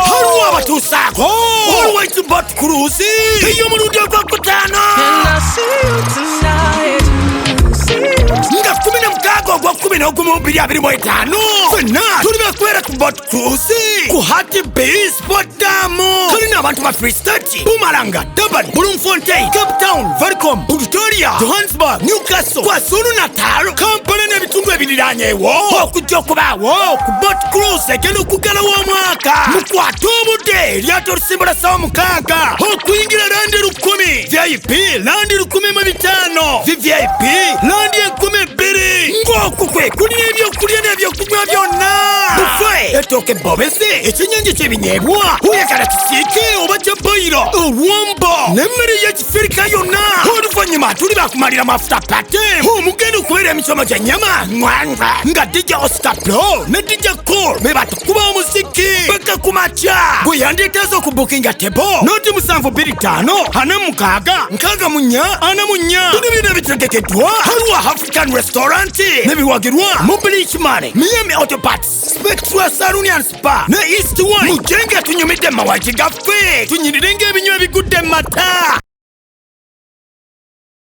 Haluwa batusako Haluwa White but cruise iyo murudio kwa kutano And I see you tonight. nga 16 gwa 2025 fena tuli bakwera ku boat cruise ku Hati Bay Sport Damo kalina abantu ba Free State Mpumalanga Durban Bloemfontein Cape Town Varcom Pretoria Johannesburg Newcastle KwaZulu Natal Kampala n'ebitundu ebiriranyeewo okujja okubaawo ku boat cruise egenda okugala w'omwaka mukwate obudde eryato olusimbula ssaawa 6 okuyingira landi 10,000 VIP landi 15,000 VVIP landi 12,000 ng'okwo kwe kulina ebyokulya n'ebyokunywa byonna bufe ettooke ebbobese ekyennyanja ky'ebinyeebwa oyagala kisiike oba kya boyiro olwombo n'emmere y'ekifirika yonna oluvannyuma tuli bakumalira mafuta pate omugenda okubeera emisomo gya nnyama nga DJ Oscar Pro ne DJ Cole be batukuba omuziki paka ku makya bwe yandeetaaza okubukinga tebo noti 72546 bino byonna bitegekeddwa Haluwa African Restaurant ne biwagirwa Mobility Money Miami Auto Parts Spectra Saloon and Spa ne East One mujenge tunyumidde mawaji gaffe tunyirire ng'ebinywa ebigudde mata.